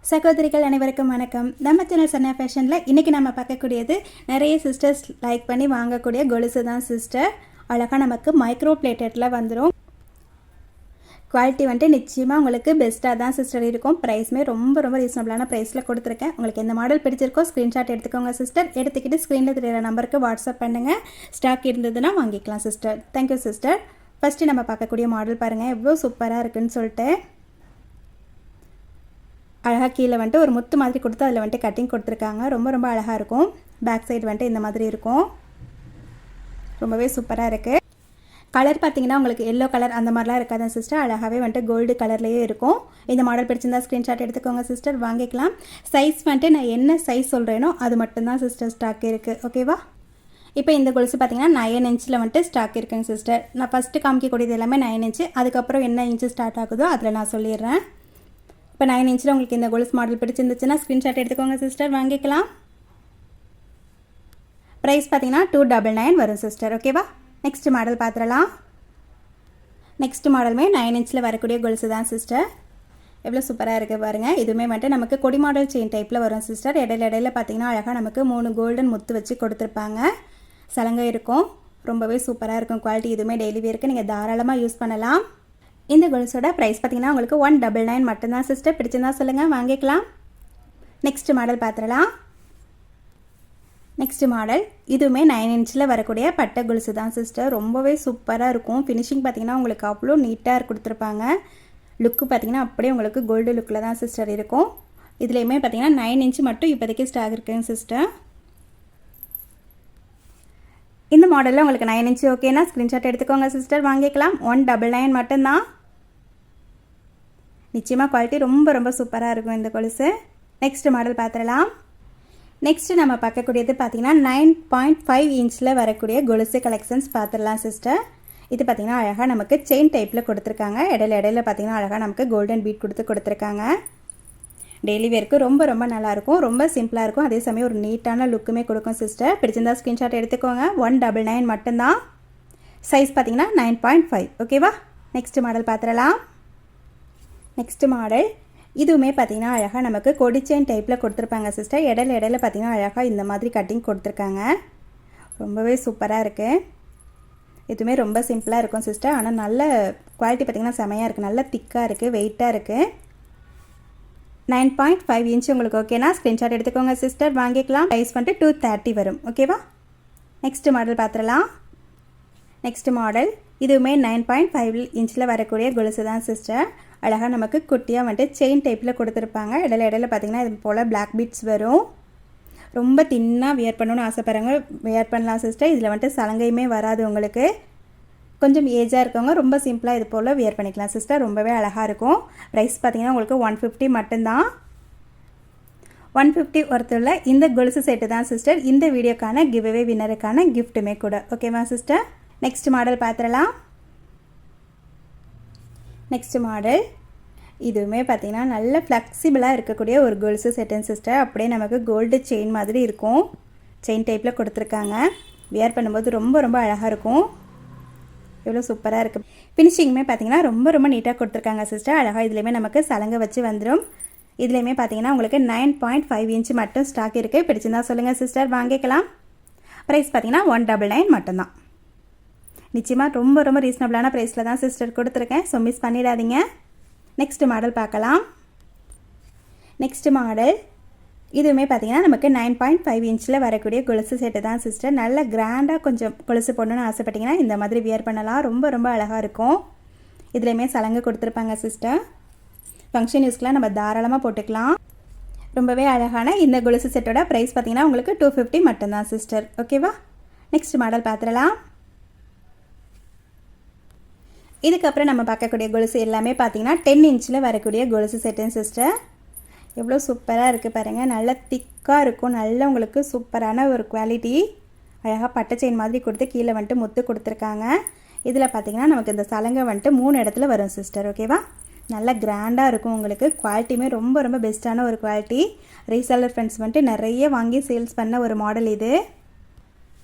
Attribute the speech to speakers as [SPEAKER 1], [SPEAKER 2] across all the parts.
[SPEAKER 1] சகோதரிகள் அனைவருக்கும் வணக்கம். நம்ம சேனல் சன்னா ஃபேஷனில் இன்றைக்கி நம்ம பார்க்கக்கூடியது நிறைய சிஸ்டர்ஸ் லைக் பண்ணி வாங்கக்கூடிய கொலுசு தான் சிஸ்டர். அழகாக நமக்கு மைக்ரோ பிளேட்டடில் வந்துடும். குவாலிட்டி வந்துட்டு நிச்சயமாக உங்களுக்கு பெஸ்ட்டாக தான் சிஸ்டர் இருக்கும். ப்ரைஸுமே ரொம்ப ரீசனபிளான ப்ரைஸில் கொடுத்துருக்கேன். உங்களுக்கு எந்த மாடல் பிடிச்சிருக்கோ ஸ்க்ரீன்ஷாட் எடுத்துக்கோங்க சிஸ்டர். எடுத்துக்கிட்டு ஸ்க்ரீனில் தெரியிற நம்பருக்கு வாட்ஸ்அப் பண்ணுங்கள். ஸ்டாக் இருந்ததுன்னா வாங்கிக்கலாம் சிஸ்டர். Thank you sister. ஃபஸ்ட்டு நம்ம பார்க்கக்கூடிய மாடல் பாருங்கள், எவ்வளோ சூப்பராக இருக்குதுன்னு சொல்லிட்டு. அழகாக கீழே வந்துட்டு ஒரு முத்து மாதிரி கொடுத்து அதில் வந்துட்டு கட்டிங் கொடுத்துருக்காங்க. ரொம்ப அழகாக இருக்கும். பேக் சைடு வந்துட்டு இந்த மாதிரி இருக்கும். ரொம்பவே சூப்பராக இருக்குது. கலர் பார்த்திங்கன்னா உங்களுக்கு எல்லோ கலர் அந்த மாதிரிலாம் இருக்காது சிஸ்டர். அழகாகவே வந்துட்டு கோல்டு கலர்லேயே இருக்கும். இந்த மாடல் பிடிச்சிருந்தா ஸ்க்ரீன்ஷாட் எடுத்துக்கோங்க சிஸ்டர், வாங்கிக்கலாம். சைஸ் வந்துட்டு நான் என்ன சைஸ் சொல்கிறேனோ அது மட்டும்தான் சிஸ்டர் ஸ்டாக் இருக்குது. ஓகேவா? இப்போ இந்த கொலுசு பார்த்திங்கன்னா 9 இன்ச்சில் வந்துட்டு ஸ்டாக் இருக்குங்க சிஸ்டர். நான் ஃபஸ்ட்டு காமிக்கக்கூடியது எல்லாமே 9 இன்ச்சு. அதுக்கப்புறம் என்ன இன்ச்சு ஸ்டார்ட் ஆகுதோ அதில் நான் சொல்லிடுறேன். இப்போ 9 இன்ச்சில் உங்களுக்கு இந்த கொலுசு மாடல் பிடிச்சிருந்துச்சுன்னா ஸ்க்ரீன்ஷாட் எடுத்துக்கோங்க சிஸ்டர், வாங்கிக்கலாம். ப்ரைஸ் பார்த்தீங்கன்னா 299 வரும் சிஸ்டர். ஓகேவா? நெக்ஸ்ட் மாடல் பார்த்துடலாம். நெக்ஸ்ட் மாடலுமே 9 இன்ச்சில் வரக்கூடிய கொலுசு தான் சிஸ்டர். எவ்வளோ சூப்பராக இருக்குது பாருங்கள். இதுவுமே வந்துட்டு நமக்கு கொடி மாடல் செயின் டைப்பில் வரும் சிஸ்டர். இடையில பார்த்தீங்கன்னா அழகாக நமக்கு 3 கோல்டன் முத்து வச்சு கொடுத்துருப்பாங்க. சலங்கை இருக்கும். ரொம்பவே சூப்பராக இருக்கும் குவாலிட்டி. இதுவுமே டெய்லி வேருக்கு நீங்கள் தாராளமாக யூஸ் பண்ணலாம். இந்த கொலுசோட ப்ரைஸ் பார்த்தீங்கன்னா உங்களுக்கு 199 மட்டும்தான் சிஸ்டர். பிடிச்சிருந்தா சொல்லுங்கள், வாங்கிக்கலாம். நெக்ஸ்ட் மாடல் பார்த்துடலாம். நெக்ஸ்ட் மாடல் இதுவுமே 9 இன்ச்சில் வரக்கூடிய பட்டை கொலுசு தான் சிஸ்டர். ரொம்பவே சூப்பராக இருக்கும். ஃபினிஷிங் பார்த்தீங்கன்னா உங்களுக்கு அவ்வளோ நீட்டாக கொடுத்துருப்பாங்க. லுக்கு பார்த்தீங்கன்னா அப்படியே உங்களுக்கு கோல்டு லுக்கில் தான் சிஸ்டர் இருக்கும். இதுலேயுமே பார்த்தீங்கன்னா 9 இன்ச்சு மட்டும் இப்போதைக்கு ஸ்டாக் இருக்குங்க சிஸ்டர். இந்த மாடலில் உங்களுக்கு 9 இன்ச்சு ஓகேனா ஸ்க்ரீன்ஷாட் எடுத்துக்கோங்க சிஸ்டர், வாங்கிக்கலாம். 199 மட்டும்தான். நிச்சயமாக குவாலிட்டி ரொம்ப சூப்பராக இருக்கும் இந்த கொலுசு. நெக்ஸ்ட் மாடல் பார்த்துடலாம். நெக்ஸ்ட்டு நம்ம பார்க்கக்கூடியது பார்த்திங்கன்னா 9.5 இன்ச்சில் வரக்கூடிய கொலுசு கலெக்ஷன்ஸ் பார்த்துடலாம் சிஸ்டர். இது பார்த்திங்கன்னா அழகாக நமக்கு செயின் டைப்பில் கொடுத்துருக்காங்க. இடையில பார்த்திங்கன்னா அழகாக நமக்கு கோல்டன் பீட் கொடுத்துருக்காங்க. டெய்லி வேருக்கு ரொம்ப நல்லாயிருக்கும். ரொம்ப சிம்பிளாக இருக்கும். அதே சமயம் ஒரு நீட்டான லுக்குமே கொடுக்கும் சிஸ்டர். பிடிச்சிருந்தா ஸ்க்ரீன்ஷாட் எடுத்துக்கோங்க. 199 மட்டும்தான். சைஸ் பார்த்திங்கன்னா 9.5. ஓகேவா? நெக்ஸ்ட் மாடல் பார்த்துடலாம். நெக்ஸ்ட் மாடல் இதுவுமே பார்த்திங்கன்னா அழகாக நமக்கு கொடி செயின் டைப்பில் கொடுத்துருப்பாங்க சிஸ்டர். இடையில பார்த்திங்கன்னா அழகாக இந்த மாதிரி கட்டிங் கொடுத்துருக்காங்க. ரொம்பவே சூப்பராக இருக்குது. இதுவுமே ரொம்ப சிம்பிளாக இருக்கும் சிஸ்டர். ஆனால் நல்ல குவாலிட்டி பார்த்திங்கன்னா செமையாக இருக்குது. நல்ல திக்காக இருக்குது, வெயிட்டாக இருக்குது. 9.5 இன்ச் உங்களுக்கு ஓகேனா ஸ்க்ரீன்ஷாட் எடுத்துக்கோங்க சிஸ்டர், வாங்கிக்கலாம். ப்ரைஸ் வந்துட்டு 230 வரும். ஓகேவா? நெக்ஸ்ட் மாடல் பார்த்துடலாம். நெக்ஸ்ட் மாடல் இதுவுமே 9.5 இன்ச்சில் வரக்கூடிய கொலுசு தான் சிஸ்டர். அழகாக நமக்கு குட்டியாக வந்துட்டு செயின் டைப்பில் கொடுத்துருப்பாங்க. இடையில பார்த்திங்கன்னா இது போல் பிளாக் பீட்ஸ் வரும். ரொம்ப தின்னாக வியர் பண்ணணும்னு ஆசைப்படுறவங்க வியர் பண்ணலாம் சிஸ்டர். இதில் வந்துட்டு சலங்கையுமே வராது உங்களுக்கு. கொஞ்சம் ஏஜாக இருக்கவங்க ரொம்ப சிம்பிளாக இது போல் வியர் பண்ணிக்கலாம் சிஸ்டர். ரொம்பவே அழகாக இருக்கும். ப்ரைஸ் பார்த்திங்கன்னா உங்களுக்கு 150 மட்டும்தான். 150 ஒருத்தருள்ள இந்த கொலுசு செட்டு தான் சிஸ்டர் இந்த வீடியோக்கான கிவ்அவே வின்னருக்கான கிஃப்ட்டுமே கூட. ஓகேவா சிஸ்டர்? நெக்ஸ்ட் மாடல் பார்த்துடலாம். நெக்ஸ்ட் மாடல் இதுவுமே பார்த்திங்கன்னா நல்ல ஃப்ளெக்சிபிளாக இருக்கக்கூடிய ஒரு கொலுசு செட்டுன்னு சிஸ்டர். அப்படியே நமக்கு கோல்டு செயின் மாதிரி இருக்கும். செயின் டைப்பில் கொடுத்துருக்காங்க. வியர் பண்ணும்போது ரொம்ப அழகாக இருக்கும். எவ்வளோ சூப்பராக இருக்குது. ஃபினிஷிங்குமே பார்த்திங்கன்னா ரொம்ப நீட்டாக கொடுத்துருக்காங்க சிஸ்டர். அழகாக இதுலேயுமே நமக்கு சலங்கை வச்சு வந்துடும். இதுலேயுமே பார்த்திங்கன்னா உங்களுக்கு 9.5 இன்ச்சு மட்டும் ஸ்டாக் இருக்குது. பிடிச்சிருந்தா சொல்லுங்கள் சிஸ்டர், வாங்கிக்கலாம். ப்ரைஸ் பார்த்திங்கன்னா 199 மட்டும்தான். நிச்சயமாக ரொம்ப ரீசனபிளான ப்ரைஸில் தான் சிஸ்டர் கொடுத்துருக்கேன். ஸோ மிஸ் பண்ணிடாதீங்க. நெக்ஸ்ட் மாடல் பார்க்கலாம். நெக்ஸ்ட் மாடல் இதுவுமே பார்த்திங்கன்னா நமக்கு 9.5 இன்ச்சில் வரக்கூடிய கொலுசு செட்டு தான் சிஸ்டர். நல்ல கிராண்டாக கொஞ்சம் கொலுசு போடணுன்னு ஆசைப்பட்டிங்கன்னா இந்த மாதிரி வியர் பண்ணலாம். ரொம்ப அழகாக இருக்கும். இதுலேயுமே சலங்கை கொடுத்துருப்பாங்க சிஸ்டர். ஃபங்க்ஷன் யூஸ்க்கெலாம் நம்ம தாராளமாக போட்டுக்கலாம். ரொம்பவே அழகான இந்த கொலுசு செட்டோட ப்ரைஸ் பார்த்திங்கன்னா உங்களுக்கு 250 மட்டும்தான் சிஸ்டர். ஓகேவா? நெக்ஸ்ட் மாடல் பார்த்துடலாம். இதுக்கப்புறம் நம்ம பார்க்கக்கூடிய கொலுசு எல்லாமே பார்த்திங்கன்னா 10 இன்ச்சில் வரக்கூடிய கொலுசு செட்டுன்னு சிஸ்டர். எவ்வளோ சூப்பராக இருக்குது பாருங்கள். நல்ல திக்காக இருக்கும். நல்ல உங்களுக்கு சூப்பரான ஒரு குவாலிட்டி. அழகாக பட்டை செயின் மாதிரி கொடுத்து கீழே வந்துட்டு முத்து கொடுத்துருக்காங்க. இதில் பார்த்திங்கன்னா நமக்கு இந்த சலங்கை வந்துட்டு 3 இடத்துல வரும் சிஸ்டர். ஓகேவா? நல்ல கிராண்டாக இருக்கும் உங்களுக்கு. குவாலிட்டியுமே ரொம்ப பெஸ்ட்டான ஒரு குவாலிட்டி. ரீசெல்லர் ஃப்ரெண்ட்ஸ் வந்துட்டு நிறைய வாங்கி சேல்ஸ் பண்ண ஒரு மாடல் இது.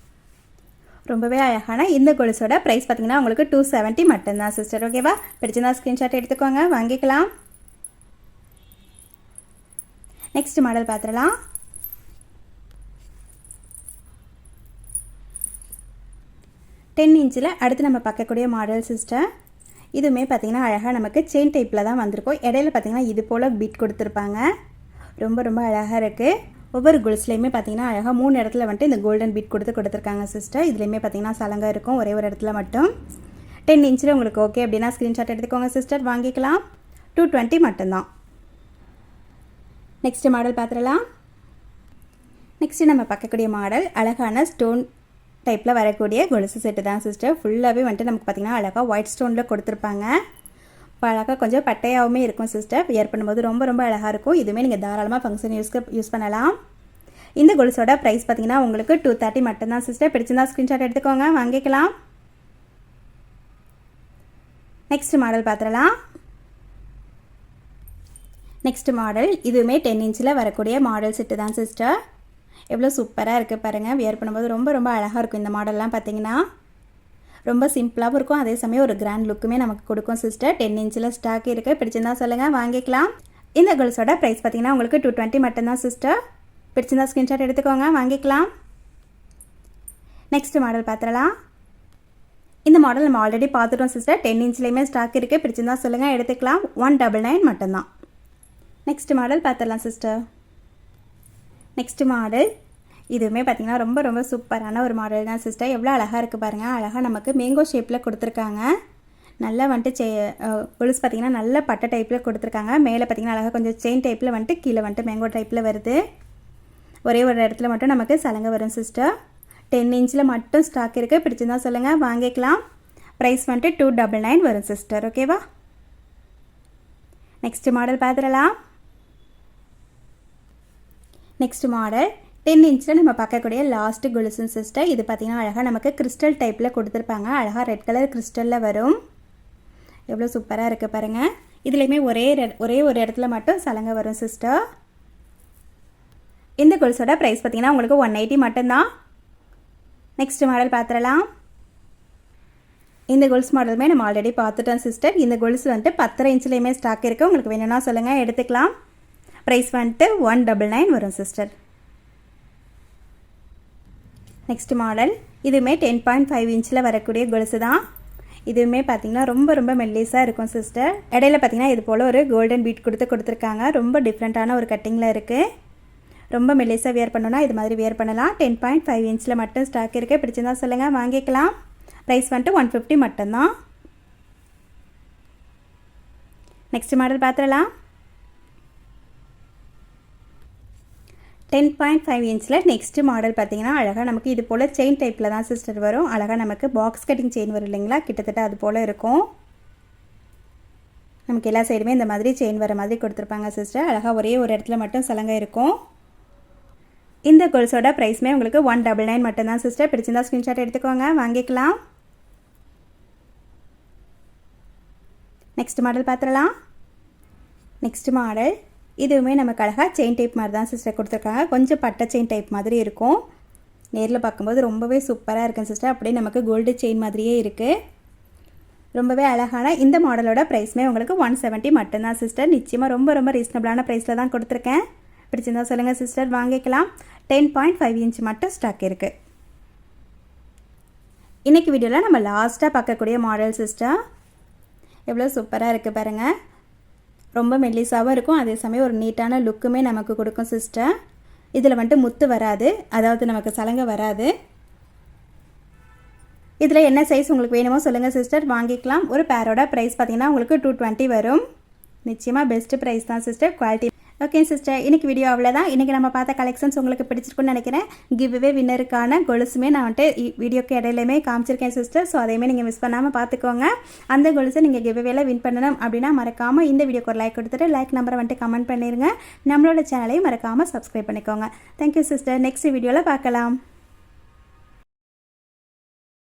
[SPEAKER 1] ரொம்பவே அழகான இந்த கொலுசோட ப்ரைஸ் பார்த்திங்கன்னா உங்களுக்கு 270 மட்டும்தான் சிஸ்டர். ஓகேவா? பிடிச்சிருந்தா ஸ்க்ரீன்ஷாட் எடுத்துக்கோங்க, வாங்கிக்கலாம். நெக்ஸ்ட் மாடல் பார்த்துடலாம். டென் இன்ச்சில் அடுத்து நம்ம பார்க்கக்கூடிய மாடல் சிஸ்டர். இதுவுமே பார்த்திங்கன்னா அழகாக நமக்கு செயின் டைப்பில் தான் வந்திருக்கும். இடையில பார்த்திங்கன்னா இது போல் பீட் கொடுத்துருப்பாங்க. ரொம்ப ரொம்ப அழகாக இருக்குது. ஒவ்வொரு கொலுசுலேயுமே பார்த்திங்கன்னா அழகாக 3 இடத்துல வந்துட்டு இந்த கோல்டன் பீட் கொடுத்துருக்காங்க சிஸ்டர். இதுலேயுமே பார்த்திங்கன்னா சலங்கை இருக்கும் ஒரே ஒரு இடத்துல மட்டும். 10 இன்ச்சில் உங்களுக்கு ஓகே அப்படின்னா ஸ்க்ரீன்ஷாட் எடுத்துக்கோங்க சிஸ்டர், வாங்கிக்கலாம். 220 மட்டும்தான். நெக்ஸ்ட் மாடல் பார்த்துடலாம். நெக்ஸ்ட்டு நம்ம பார்க்கக்கூடிய மாடல் அழகான ஸ்டோன் டைப்பில் வரக்கூடிய கொலுசு செட்டு தான் சிஸ்டர். ஃபுல்லாகவே வந்துட்டு நமக்கு பார்த்திங்கன்னா அழகாக ஒயிட் ஸ்டோனில் கொடுத்துருப்பாங்க. இப்போ அழகாக கொஞ்சம் பட்டையாகவுமே இருக்கும் சிஸ்டர். வியர் பண்ணும்போது ரொம்ப ரொம்ப அழகாக இருக்கும். இதுவுமே நீங்கள் தாராளமாக ஃபங்க்ஷன் யூஸ் பண்ணலாம். இந்த கொலுசோட ப்ரைஸ் பார்த்திங்கன்னா உங்களுக்கு 230 மட்டும்தான் சிஸ்டர். பிடிச்சிருந்தா ஸ்க்ரீன்ஷாட் எடுத்துக்கோங்க, வாங்கிக்கலாம். நெக்ஸ்ட் மாடல் பார்த்துடலாம். நெக்ஸ்ட் மாடல் இதுவுமே 10 இன்ச்சில் வரக்கூடிய மாடல் செட்டு தான் சிஸ்டர். எவ்வளோ சூப்பராக இருக்குது பாருங்கள். வியர் பண்ணும்போது ரொம்ப ரொம்ப அழகாக இருக்கும். இந்த மாடல்லாம் பார்த்திங்கன்னா ரொம்ப சிம்பிளாகவும் இருக்கும், அதே சமயம் ஒரு கிராண்ட் லுக்குமே நமக்கு கொடுக்கும் சிஸ்டர். 10 இன்ச்சில் ஸ்டாக் இருக்குது. பிடிச்சிருந்தா சொல்லுங்கள், வாங்கிக்கலாம். இந்த கொலுசோட ப்ரைஸ் பார்த்திங்கன்னா உங்களுக்கு 220 மட்டும்தான் சிஸ்டர். பிடிச்சிருந்தா ஸ்க்ரீன்ஷாட் எடுத்துக்கோங்க, வாங்கிக்கலாம். நெக்ஸ்ட் மாடல் பார்த்துடலாம். இந்த மாடல் நம்ம ஆல்ரெடி பார்த்துட்டோம் சிஸ்டர். 10 இன்ச்லேயுமே ஸ்டாக் இருக்குது. பிடிச்சிருந்தா சொல்லுங்கள், எடுத்துக்கலாம். 199 மட்டும்தான். நெக்ஸ்ட் மாடல் பார்த்துடலாம் சிஸ்டர். நெக்ஸ்ட் மாடல் இதுவுமே பார்த்திங்கன்னா ரொம்ப ரொம்ப சூப்பரான ஒரு மாடல் தான் சிஸ்டர். எவ்வளோ அழகாக இருக்குது பாருங்கள். அழகாக நமக்கு மேங்கோ ஷேப்பில் கொடுத்துருக்காங்க. நல்லா வந்துட்டு கொலுசு பார்த்திங்கன்னா நல்ல பட்டை டைப்பில் கொடுத்துருக்காங்க. மேலே பார்த்திங்கன்னா அழகாக கொஞ்சம் செயின் டைப்பில் வந்துட்டு கீழே வந்துட்டு மேங்கோ டைப்பில் வருது. ஒரே ஒரு இடத்துல மட்டும் நமக்கு சலங்கை வரும் சிஸ்டர். 10 இன்ச்சில் மட்டும் ஸ்டாக் இருக்குது. பிடிச்சிருந்தா சொல்லுங்கள், வாங்கிக்கலாம். ப்ரைஸ் வந்துட்டு 299 வரும் சிஸ்டர். ஓகேவா? நெக்ஸ்ட் மாடல் பார்த்துடலாம். நெக்ஸ்ட் மாடல் 10 இன்ச்சில் நம்ம பார்க்கக்கூடிய லாஸ்ட் கொலுசன் சிஸ்டர். இது பார்த்திங்கன்னா அழகாக நமக்கு கிறிஸ்டல் டைப்பில் கொடுத்துருப்பாங்க. அழகாக ரெட் கலர் கிறிஸ்டலில் வரும். எவ்வளோ சூப்பராக இருக்குது பாருங்கள். இதுலேயுமே ஒரே ஒரு இடத்துல மட்டும் சலங்கை வரும் சிஸ்டர். இந்த கொலுசோட ப்ரைஸ் பார்த்திங்கன்னா உங்களுக்கு 180 மட்டும்தான். நெக்ஸ்ட் மாடல் பார்த்துடலாம். இந்த கொலுசு மாடலுமே நம்ம ஆல்ரெடி பார்த்துட்டோம் சிஸ்டர். இந்த கொலுசு வந்துட்டு 10 இன்ச்சிலையுமே ஸ்டாக் இருக்குது. உங்களுக்கு வேணும்னா சொல்லுங்கள், எடுத்துக்கலாம். ப்ரைஸ் வந்துட்டு 199 வரும் சிஸ்டர். நெக்ஸ்ட் மாடல் இதுவுமே 10.5 இன்ச்சில் வரக்கூடிய கொலுசு தான். இதுவுமே பார்த்திங்கன்னா ரொம்ப ரொம்ப மெல்லிஸாக இருக்கும் சிஸ்டர். இடையில பார்த்திங்கன்னா இது போல் ஒரு கோல்டன் பீட் கொடுத்துருக்காங்க. ரொம்ப டிஃப்ரெண்ட்டான ஒரு கட்டிங்கில் இருக்குது. ரொம்ப மெல்லிஸாக வியர் பண்ணோன்னா இது மாதிரி வியர் பண்ணலாம். 10.5 இன்ச்சில் மட்டும் ஸ்டாக் இருக்குது. பிடிச்சிருந்தா சொல்லுங்கள், வாங்கிக்கலாம். ப்ரைஸ் வந்துட்டு 150 மட்டும்தான். நெக்ஸ்ட் மாடல் பார்த்துடலாம். 10.5 இன்ச்சில் நெக்ஸ்ட் மாடல் பார்த்திங்கன்னா அழகாக நமக்கு இது போல் செயின் டைப்பில் தான் சிஸ்டர் வரும். அழகாக நமக்கு பாக்ஸ் கட்டிங் செயின் வரும் இல்லைங்களா, கிட்டத்தட்ட அது போல் இருக்கும். நமக்கு எல்லா சைடுமே இந்த மாதிரி செயின் வர மாதிரி கொடுத்துருப்பாங்க சிஸ்டர். அழகாக ஒரே ஒரு இடத்துல மட்டும் சலங்கை இருக்கும். இந்த கொலுசோட ப்ரைஸுமே உங்களுக்கு 199 மட்டும்தான் சிஸ்டர். பிடிச்சிருந்தா ஸ்க்ரீன்ஷாட் எடுத்துக்கோங்க, வாங்கிக்கலாம். நெக்ஸ்ட் மாடல் பார்த்துடலாம். நெக்ஸ்ட் மாடல் இதுவுமே நமக்கு அழகாக செயின் டைப் மாதிரி தான் சிஸ்டர் கொடுத்துருக்காங்க. கொஞ்சம் பட்டை செயின் டைப் மாதிரி இருக்கும். நேரில் பார்க்கும்போது ரொம்பவே சூப்பராக இருக்கும் சிஸ்டர். அப்படியே நமக்கு கோல்டு செயின் மாதிரியே இருக்குது. ரொம்பவே அழகான இந்த மாடலோட ப்ரைஸுமே உங்களுக்கு 170 மட்டும்தான் சிஸ்டர். நிச்சயமாக ரொம்ப ரொம்ப ரீசனபிளான ப்ரைஸில் தான் கொடுத்துருக்கேன். பிடிச்சிருந்தா சொல்லுங்கள் சிஸ்டர், வாங்கிக்கலாம். 10.5 இன்ச் மட்டும் ஸ்டாக் இருக்குது. இன்றைக்கி வீடியோவில் நம்ம லாஸ்ட்டாக பார்க்கக்கூடிய மாடல் சிஸ்டர். எவ்வளோ சூப்பராக இருக்குது பாருங்கள். ரொம்ப மெல்லிஸாகவும் இருக்கும், அதே சமயம் ஒரு நீட்டான லுக்குமே நமக்கு கொடுக்கும் சிஸ்டர். இதில் வந்துட்டு முத்து வராது, அதாவது நமக்கு சலங்கை வராது. இதில் என்ன சைஸ் உங்களுக்கு வேணுமோ சொல்லுங்கள் சிஸ்டர், வாங்கிக்கலாம். ஒரு பேரோட ப்ரைஸ் பார்த்திங்கன்னா உங்களுக்கு 220 வரும். நிச்சயமாக பெஸ்ட்டு ப்ரைஸ் தான் சிஸ்டர், குவாலிட்டி. ஓகே சிஸ்டர், இன்றைக்கி வீடியோ அவ்வளோதான். இன்றைக்கி நம்ம பார்த்த கலெக்ஷன்ஸ் உங்களுக்கு பிடிச்சிருக்குன்னு நினைக்கிறேன். கிவ்வே வின்னருக்கான கொலுசுமே நான் வந்துட்டு வீடியோக்கு இடையிலுமே காமிச்சிருக்கேன் சிஸ்டர். ஸோ அதையுமே நீங்கள் மிஸ் பண்ணாமல் பார்த்துக்கோங்க. அந்த கொலுசை நீங்கள் கிவ்வேல வின் பண்ணணும் அப்படின்னா மறக்காமல் இந்த வீடியோக்கு ஒரு லைக் கொடுத்துட்டு லைக் நம்பரை வந்துட்டு கமெண்ட் பண்ணிடுங்க. நம்மளோட சேனலையும் மறக்காமல் சப்ஸ்கிரைப் பண்ணிக்கோங்க. Thank you sister. நெக்ஸ்ட் வீடியோவில் பார்க்கலாம்.